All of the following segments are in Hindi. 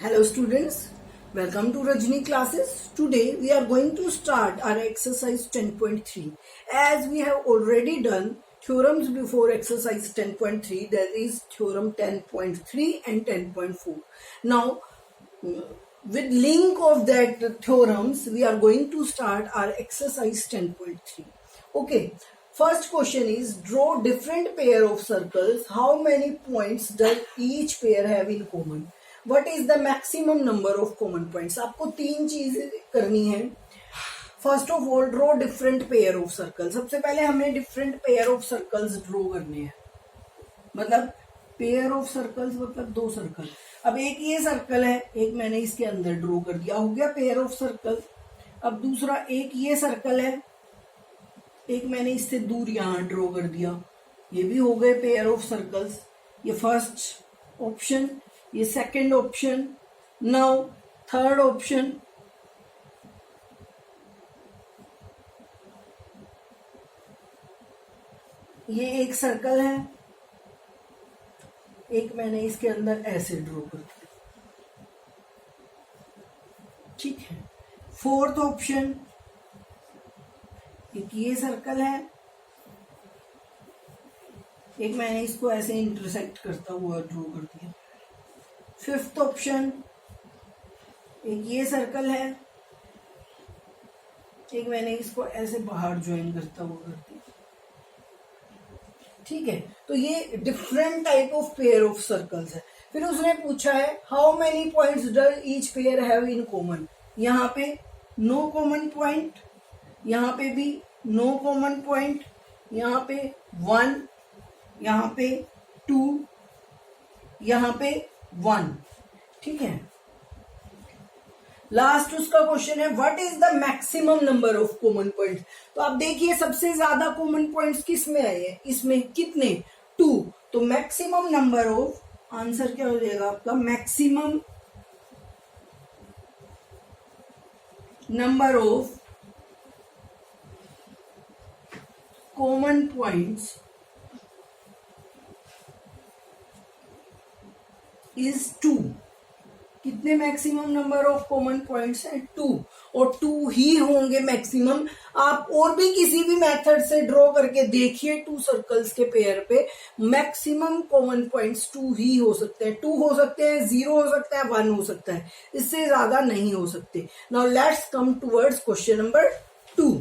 Hello students, welcome to Rajni classes. Today we are going to start our exercise 10.3. As we have already done theorems before exercise 10.3, there is theorem 10.3 and 10.4. Now with link of that theorems, we are going to start our exercise 10.3. Okay, first question is draw different pair of circles. How many points does each pair have in common? What is the maximum number of common points? आपको तीन चीजें करनी है. First of all draw different pair of circle. सबसे पहले हमें different pair of circles draw करने हैं. मतलब पेयर ऑफ सर्कल्स मतलब दो सर्कल. अब एक ये सर्कल है, एक मैंने इसके अंदर ड्रॉ कर दिया, हो गया पेयर ऑफ सर्कल. अब दूसरा एक ये सर्कल है, एक मैंने इससे दूर यहां ड्रॉ कर दिया, ये भी हो गए पेयर ऑफ सर्कल्स. ये फर्स्ट ऑप्शन, ये second option. Now third option, ये एक सर्कल है, एक मैंने इसके अंदर ऐसे ड्रॉ कर दिया. ठीक है. फोर्थ ऑप्शन, एक ये सर्कल है, एक मैंने इसको ऐसे इंटरसेक्ट करता हुआ ड्रॉ कर दिया. फिफ्थ ऑप्शन, एक ये सर्कल है, एक मैंने इसको ऐसे बाहर ज्वाइन करता हुआ कर दिया. ठीक है. तो ये different type of pair of circles है. फिर उसने पूछा है how many points does each pair have in common. यहाँ पे नो कॉमन पॉइंट, यहाँ पे भी नो कॉमन पॉइंट, यहाँ पे 1, यहाँ पे 2, यहाँ पे 1. ठीक है. लास्ट उसका क्वेश्चन है what is the maximum number of common points. तो आप देखिए सबसे ज्यादा कॉमन पॉइंट्स किस में आए हैं, इसमें कितने, 2. तो मैक्सिमम नंबर ऑफ, आंसर क्या हो जाएगा आपका, maximum number of common points is 2. कितने maximum number of common points हैं, 2. और 2 ही होंगे मैक्सिमम. आप और भी किसी भी मेथड से ड्रॉ करके देखिए 2 सर्कल्स के पेयर पे, मैक्सिमम कॉमन पॉइंट्स 2 ही हो सकते हैं. 2 हो सकते हैं, 0 हो सकता है, 1 हो सकता है, इससे ज्यादा नहीं हो सकते. Now let's come towards question number 2.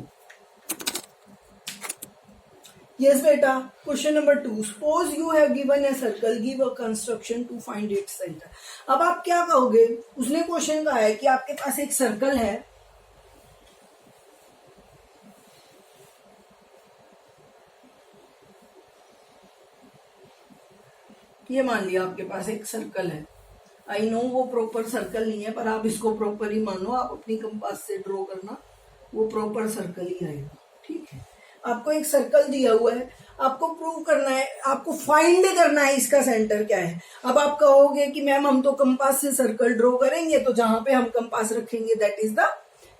Yes बेटा, question number 2. Suppose you have given a circle, give a construction to find its centre. अब आप क्या कहोगे, उसने क्वेश्चन कहा है कि आपके पास एक सर्कल है, ये मान लिया आपके पास एक सर्कल है. आई नो वो प्रॉपर सर्कल नहीं है, पर आप इसको प्रॉपर ही मानो, आप अपनी कंपास से ड्रॉ करना, वो प्रॉपर सर्कल ही आएगा. ठीक है. आपको एक सर्कल दिया हुआ है, आपको प्रूव करना है, आपको फाइंड करना है इसका सेंटर क्या है. अब आप कहोगे कि मैम हम तो कंपास से सर्कल ड्रॉ करेंगे, तो जहां पे हम कंपास रखेंगे that is the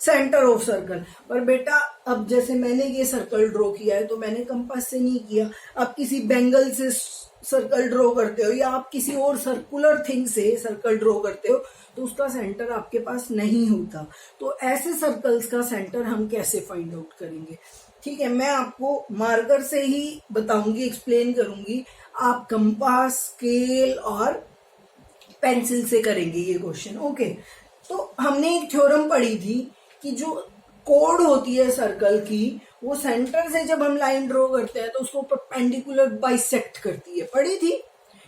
centre of circle. पर बेटा अब जैसे मैंने ये सर्कल ड्रॉ किया है तो मैंने कंपास से नहीं किया. आप किसी बैंगल से सर्कल ड्रॉ करते हो या आप किसी और सर्कुलर थिंग से सर्कल ड्रॉ करते हो तो उसका सेंटर आपके पास नहीं होता. तो ऐसे सर्कल्स का सेंटर हम कैसे फाइंड आउट करेंगे. ठीक है, मैं आपको मार्कर से ही बताऊंगी, एक्सप्लेन करूंगी. आप कंपास, स्केल और पेंसिल से करेंगे ये क्वेश्चन. ओके. तो हमने एक थ्योरम पढ़ी थी कि जो कोड होती है सर्कल की, वो सेंटर से जब हम लाइन ड्रॉ करते हैं तो उसको परपेंडिकुलर बाइसेक्ट करती है. पढ़ी थी.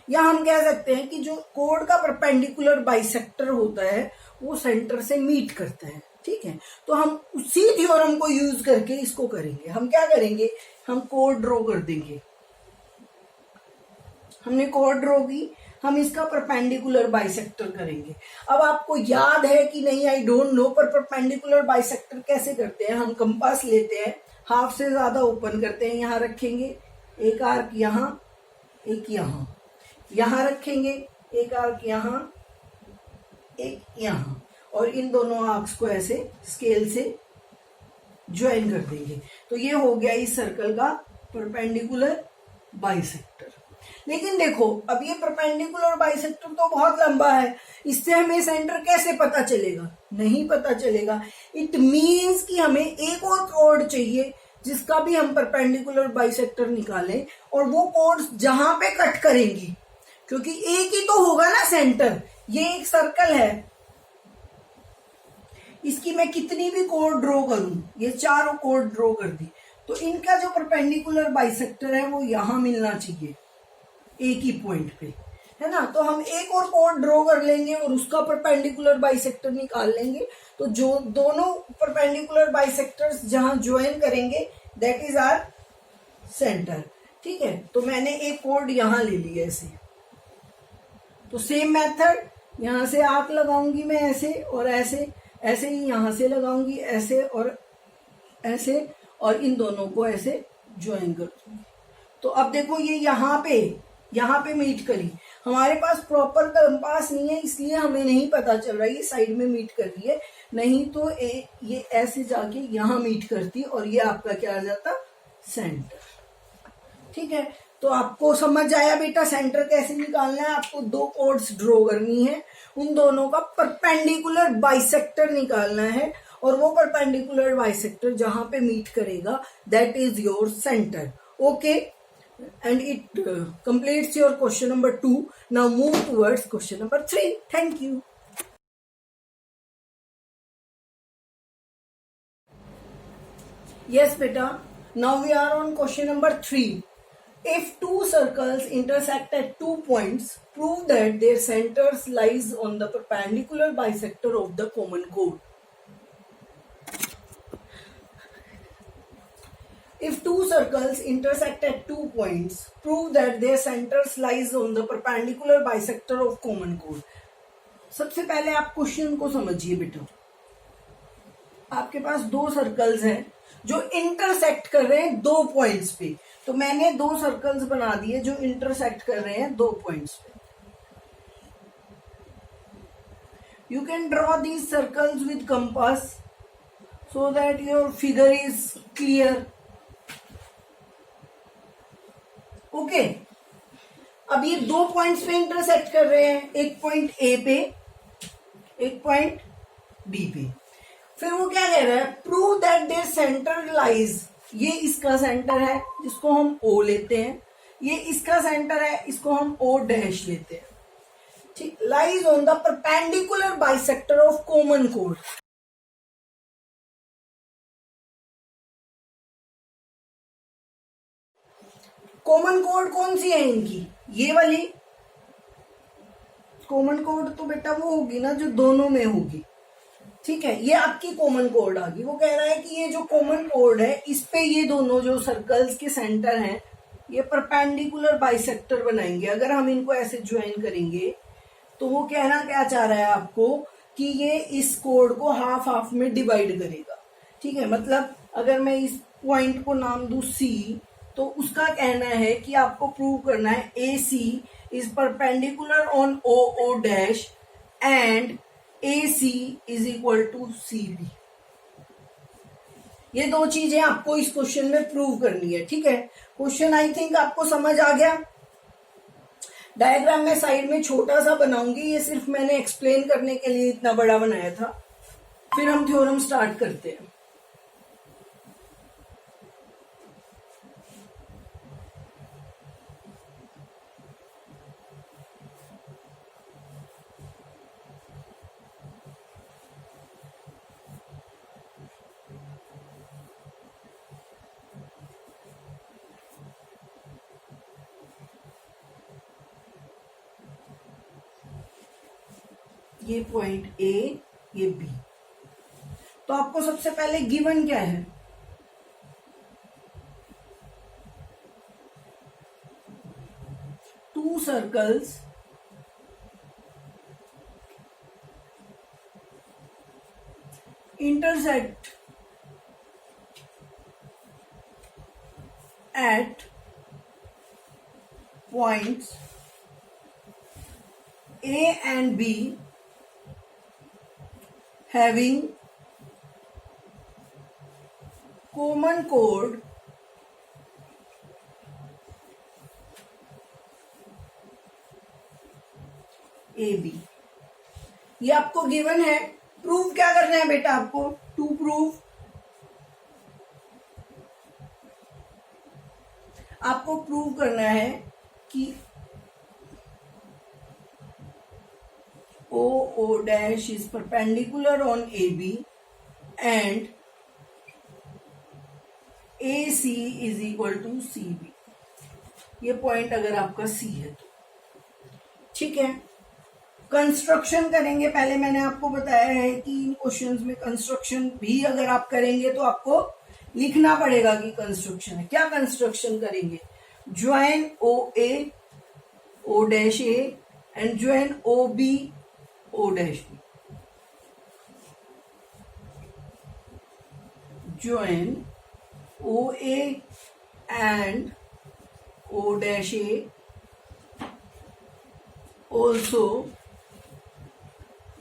या हम कह सकते हैं कि जो कोड का परपेंडिकुलर बाइसेक्टर होता है वो सेंटर से मीट करता है. ठीक है. तो हम उसी थ्योरम को यूज करके इसको करेंगे. हम क्या करेंगे, हम कोड ड्रॉ कर देंगे. हमने कोड ड्रॉ की, हम इसका परपेंडिकुलर बाइसेक्टर करेंगे. अब आपको याद है कि नहीं आई डोंट नो, पर परपेंडिकुलर बाइसेक्टर कैसे करते हैं. हम कंपास लेते हैं, हाफ से ज्यादा ओपन करते हैं, यहां रखेंगे एक आर्क, यहां एक, यहां रखेंगे एक आर्क, यहां एक, यहां, और इन दोनों आर्क्स को ऐसे स्केल से ज्वाइन कर देंगे. तो ये हो गया इस सर्कल का परपेंडिकुलर बाइसेक्टर. लेकिन देखो अब ये परपेंडिकुलर बाइसेक्टर तो बहुत लंबा है, इससे हमें सेंटर कैसे पता चलेगा? नहीं पता चलेगा। इट मीन्स कि हमें एक और कोड चाहिए जिसका भी हम परपेंडिकुलर बाइसेक्टर निकालें, और वो कोड जहां पे कट करेंगी, क्योंकि एक ही तो होगा ना सेंटर। ये एक सर्कल है, इसकी मैं कितनी भी कोड ड्रॉ करूं, ये चारों कोड ड्रॉ कर दी, तो इनका जो परपेंडिकुलर बाइसेक्टर है वो यहां मिलना चाहिए एक ही पॉइंट पे, है ना। तो हम एक और कोड ड्रॉ कर लेंगे और उसका परपेंडिकुलर बाइसेक्टर निकाल लेंगे। तो जो दोनों परपेंडिकुलर बाइसेक्टर्स जहां ज्वाइन करेंगे दैट इज आवर सेंटर। ठीक है, तो मैंने एक कोड यहां ले लिया ऐसे। तो सेम मेथड, यहां से आर्क लगाऊंगी मैं ऐसे और ऐसे, ऐसे ही यहां से लगाऊंगी ऐसे और ऐसे, और इन दोनों को ऐसे ज्वाइन कर दूंगी। तो अब देखो ये यहाँ पे मीट करी। हमारे पास प्रॉपर कंपास नहीं है इसलिए हमें नहीं पता चल रहा है ये साइड में मीट कर रही है, नहीं तो ये ऐसे जाके यहाँ मीट करती और ये आपका क्या आ जाता? सेंटर। ठीक है, तो आपको समझ आया बेटा सेंटर कैसे निकालना है। आपको दो कोड्स ड्रॉ करनी है, उन दोनों का परपेंडिकुलर बाइसेक्टर निकालना है, और वो परपेंडिकुलर बाइसेक्टर जहां पे मीट करेगा that is your centre. Okay, and it completes your question number 2. Now move towards question number 3. Thank you. Yes beta, now we are on question number 3. If two circles intersect at 2 points, prove that their centers lies on the perpendicular bisector of the common chord. If two circles intersect at 2 points, prove that their centers lies on the perpendicular bisector of common chord. सबसे पहले आप क्वेश्चन को समझिए बेटा। आपके पास दो सर्कल्स हैं जो इंटरसेक्ट कर रहे हैं 2 पॉइंट्स पे। तो मैंने 2 सर्कल्स बना दिए जो इंटरसेक्ट कर रहे हैं 2 पॉइंट्स पे। You can draw these circles with compass so that your figure is clear. Okay, अब ये 2 पॉइंट्स पे इंटरसेक्ट कर रहे हैं, एक पॉइंट ए पे, एक पॉइंट बी पे। फिर वो क्या कह रहा है? Prove that there centre lies, ये इसका सेंटर है जिसको हम ओ लेते हैं, ये इसका सेंटर है इसको हम ओ डैश लेते हैं। ठीक, lies on the perpendicular bisector of common code. Common code कौन सी है इनकी? ये वाली कॉमन कोड तो बेटा वो होगी ना जो दोनों में होगी। ठीक है, ये आपकी कॉमन कोड आ गई। वो कह रहा है कि ये जो कॉमन कोड है इस पे ये दोनों जो सर्कल्स के सेंटर हैं ये परपेंडिकुलर बाइसेक्टर बनाएंगे। अगर हम इनको ऐसे ज्वाइन करेंगे तो वो कहना क्या चाह रहा है आपको कि ये इस कोड को हाफ हाफ में डिवाइड करेगा। ठीक है, मतलब अगर मैं इस पॉइंट को नाम दूं सी, तो उसका कहना है कि आपको प्रूव करना है A C is perpendicular on O O dash and A C is equal to C B. ये दो चीजें आपको इस क्वेश्चन में प्रूव करनी है। ठीक है, क्वेश्चन आई थिंक आपको समझ आ गया। डायग्राम में साइड में छोटा सा बनाऊंगी, ये सिर्फ मैंने एक्सप्लेन करने के लिए इतना बड़ा बनाया था। फिर हम थ्योरम स्टार्ट करते हैं। ये पॉइंट ए, ये बी। तो आपको सबसे पहले गिवन क्या है? To circles intersect at points A and B having common chord ये आपको गिवन है। प्रूव क्या करना है बेटा आपको? टू प्रूव, आपको प्रूव करना है कि O dash is perpendicular on AB and AC is equal to CB। ये पॉइंट अगर आपका C है तो ठीक है। कंस्ट्रक्शन करेंगे, पहले मैंने आपको बताया है कि इन क्वेश्चंस में कंस्ट्रक्शन भी अगर आप करेंगे तो आपको लिखना पड़ेगा कि कंस्ट्रक्शन है। क्या कंस्ट्रक्शन करेंगे? Join OA O dash A and join OB O dash B। join OA and O dash A, also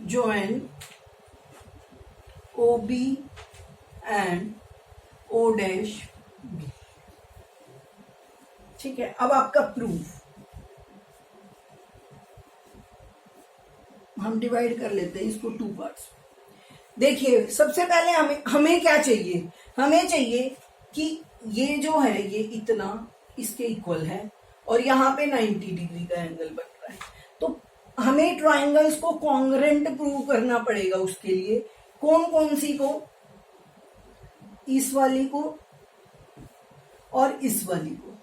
join OB and O dash B। ठीक है, अब आपका प्रूफ हम डिवाइड कर लेते हैं इसको टू पार्ट्स। देखिए सबसे पहले हमें क्या चाहिए? हमें चाहिए कि ये जो है ये इतना इसके इक्वल है और यहाँ पे 90 डिग्री का एंगल बन रहा है। तो हमें ट्राइंगल्स को कॉन्ग्रेंट प्रूव करना पड़ेगा। उसके लिए कौन कौन सी को? इस वाली को और इस वाली को।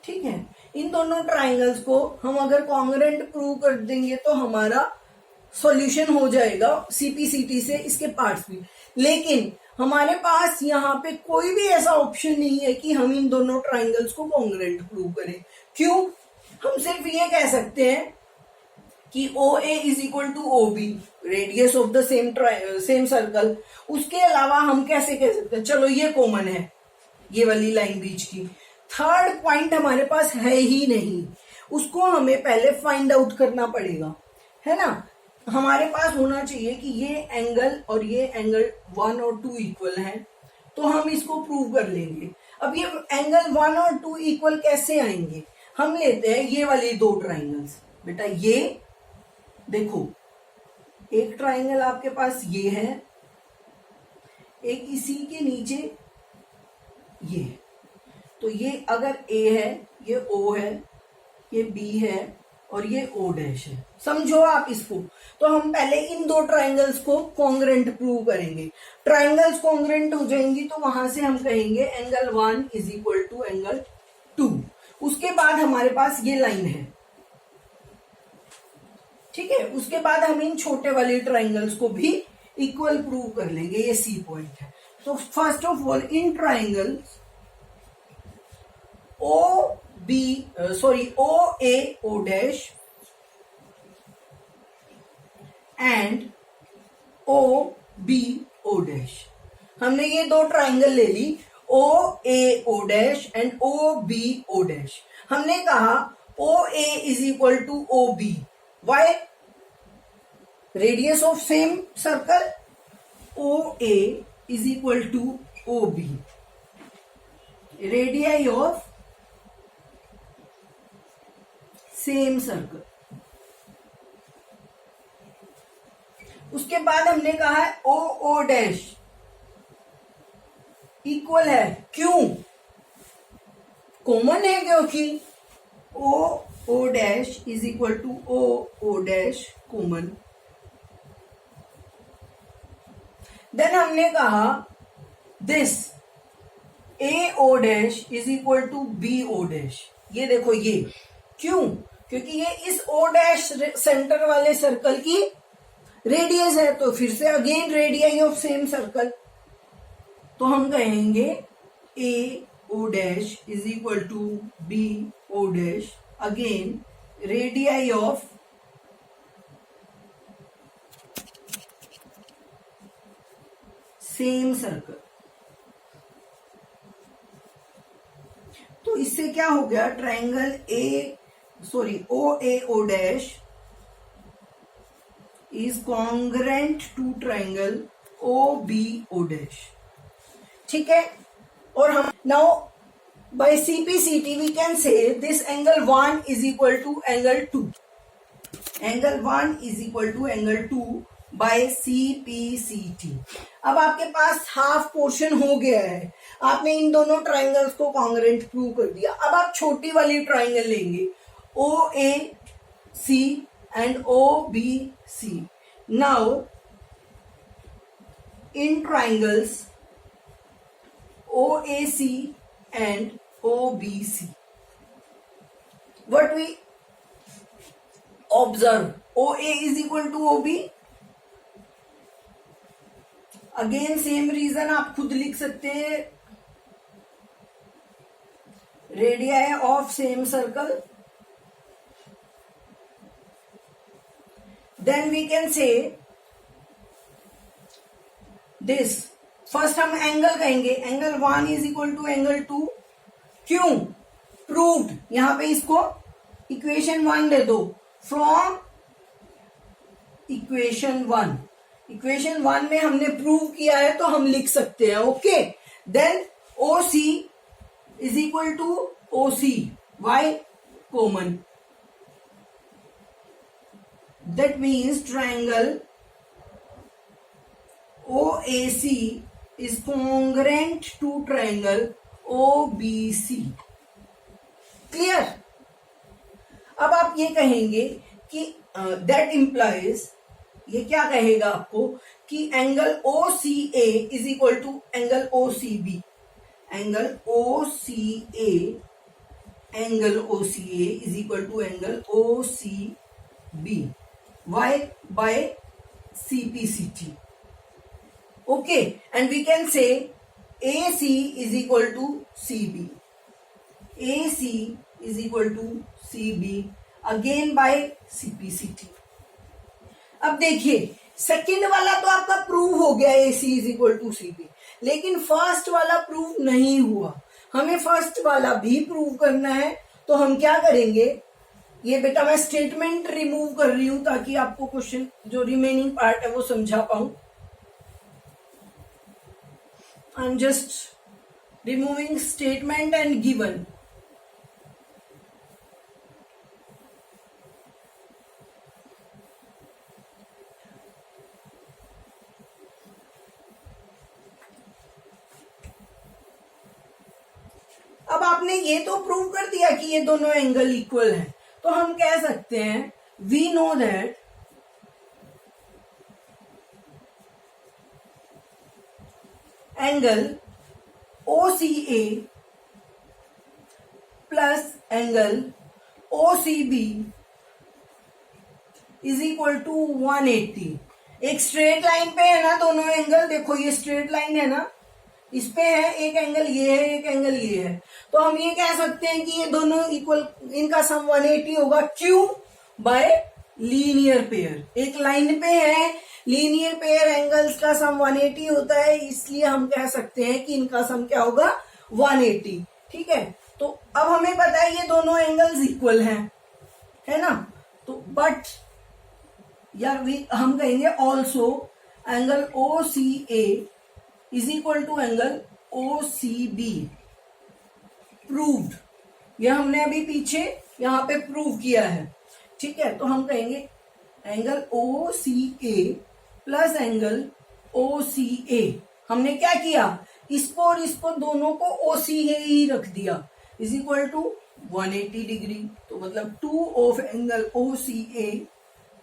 ठीक है, इन दोनों ट्राइंगल्स को हम अगर कॉन्ग्रेंट प्रूव कर देंगे तो हमारा सॉल्यूशन हो जाएगा सीपीसीटी से, इसके पार्ट्स भी। लेकिन हमारे पास यहाँ पे कोई भी ऐसा ऑप्शन नहीं है कि हम इन दोनों ट्राइंगल्स को कॉन्ग्रेंट प्रूव करें। क्यों? हम सिर्फ ये कह सकते हैं कि OA is equal to OB, radius of the same circle. उसके अलावा हम कैसे कह सकते हैं? चलो ये कॉमन है, ये वाली लाइन बीच की। थर्ड पॉइंट हमारे पास है ही नहीं, उसको हमें पहले फाइंड आउट करना पड़ेगा, है ना। हमारे पास होना चाहिए कि ये एंगल और ये एंगल 1 और 2 इक्वल हैं, तो हम इसको प्रूव कर लेंगे। अब ये एंगल 1 और 2 इक्वल कैसे आएंगे? हम लेते हैं ये वाली दो ट्राइंगल्स। बेटा ये देखो, एक ट्राइंगल आपके पास ये है, एक इसी के नीचे ये। तो ये अगर A है, ये O है, ये B है और ये O डैश है। समझो आप इसको। तो हम पहले इन दो ट्राइंगल्स को कॉन्ग्रेंट प्रूव करेंगे। ट्राइंगल्स कॉन्ग्रेंट हो जाएंगी तो वहां से हम कहेंगे angle 1 is equal to angle 2। उसके बाद हमारे पास ये लाइन है, ठीक है। उसके बाद हम इन छोटे वाले ट्राइंगल्स को भी इक्वल प्रूव कर लेंगे, ये C पॉइंट है। तो first of all in triangles OA O dash and OB O dash, हमने ये दो ट्राइंगल ले ली, OA O dash and OB O dash। हमने कहा OA is equal to OB, why? Radius of same circle. OA is equal to OB, radii of same circle. उसके बाद हमने कहा है OO डैश इक्वल है, क्यों? कॉमन है, क्योंकि OO dash is equal to OO dash common. Then हमने कहा this AO dash is equal to BO dash. ये देखो ये, क्यों? क्योंकि ये इस O डैश सेंटर वाले सर्कल की रेडियस है, तो फिर से again radii of same circle. तो हम कहेंगे AO dash is equal to BO dash, again radii of same circle. तो इससे क्या हो गया? Triangle OA O dash is congruent to triangle OB O dash। ठीक है। और हम now by CPCT we can say this angle 1 is equal to angle 2। Angle 1 is equal to angle 2 by CPCT। अब आपके पास हाफ पोर्शन हो गया है, आपने इन दोनों ट्राइंगल्स को कॉन्ग्रुएंट प्रूव कर दिया। अब आप छोटी वाली ट्राइंगल लेंगे OAC and OBC। Now in triangles OAC and OBC, what we observe, OA is equal to OB। Again same reason आप खुद लिख सकते हैं, radii of same circle. Then we can say this, first हम एंगल कहेंगे, angle 1 is equal to angle 2। क्यों? प्रूव्ड। यहां पे इसको इक्वेशन 1 दे दो, फ्रॉम इक्वेशन 1। इक्वेशन 1 में हमने प्रूव किया है तो हम लिख सकते हैं, okay. Then OC is equal to OC, why common, that means triangle OAC is congruent to triangle OBC। Clear? अब आप ये कहेंगे कि दैट इंप्लाइज, ये क्या कहेगा आपको कि angle OCA is equal to angle OCB। Angle OCA is equal to angle OCB, why by CPCT, okay। and we can say AC is equal to CB, AC is equal to CB again by CPCT। अब देखिए सेकंड वाला तो आपका प्रूव हो गया, AC is equal to CB, लेकिन फर्स्ट वाला प्रूव नहीं हुआ। हमें फर्स्ट वाला भी प्रूव करना है, तो हम क्या करेंगे, ये बेटा मैं स्टेटमेंट रिमूव कर रही हूं ताकि आपको क्वेश्चन जो रिमेनिंग पार्ट है वो समझा पाऊं। I'm just removing statement and given। अब आपने ये तो प्रूव कर दिया कि ये दोनों एंगल इक्वल हैं, तो हम कह सकते हैं we know that angle OCA plus angle OCB is equal to 180। एक स्ट्रेट लाइन पे है ना दोनों एंगल, देखो ये स्ट्रेट लाइन है ना, इस पे है एक एंगल ये है, एक एंगल ये है, तो हम ये कह सकते हैं कि ये दोनों इक्वल, इनका सम 180 होगा। क्यों? Bye linear pair. एक लाइन पे है, लीनियर पेयर एंगल्स का सम 180 होता है, इसलिए हम कह सकते हैं कि इनका सम क्या होगा, 180। ठीक है, तो अब हमें पता है ये दोनों एंगल्स इक्वल हैं, है ना। तो बट यार हम कहेंगे also angle OCA is equal to angle OCB proved. ये हमने अभी पीछे यहां पे प्रूव किया है, ठीक है। तो हम कहेंगे angle OCA plus angle OCA, हमने क्या किया, इसको और इसको दोनों को OCA ही रख दिया, इज इक्वल टू 180 डिग्री। तो मतलब 2 of angle OCA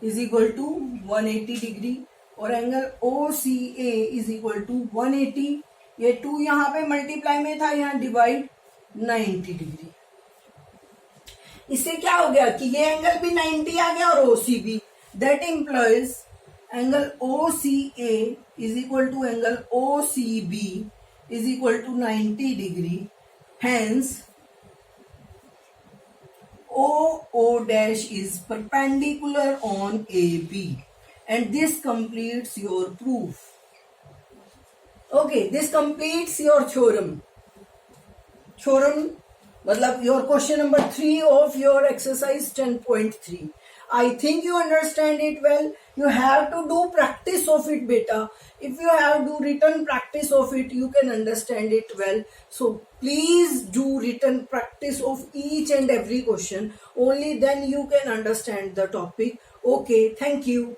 is equal to 180 degree, और angle OCA is equal to 180। ये 2 यहाँ पे मल्टीप्लाई में था, यहाँ डिवाइड 90 डिग्री। इससे क्या हो गया कि ये एंगल भी 90 आ गया और OCB, that implies angle OCA is equal to angle OCB is equal to 90 degree. Hence OO dash is perpendicular on AB, and this completes your proof। Okay, this completes your theorem। Theorem मतलब your question number 3 of your exercise 10.3। I think you understand it well. You have to do practice of it, beta. If you have do written practice of it, you can understand it well. So please do written practice of each and every question. Only then you can understand the topic. Okay, thank you.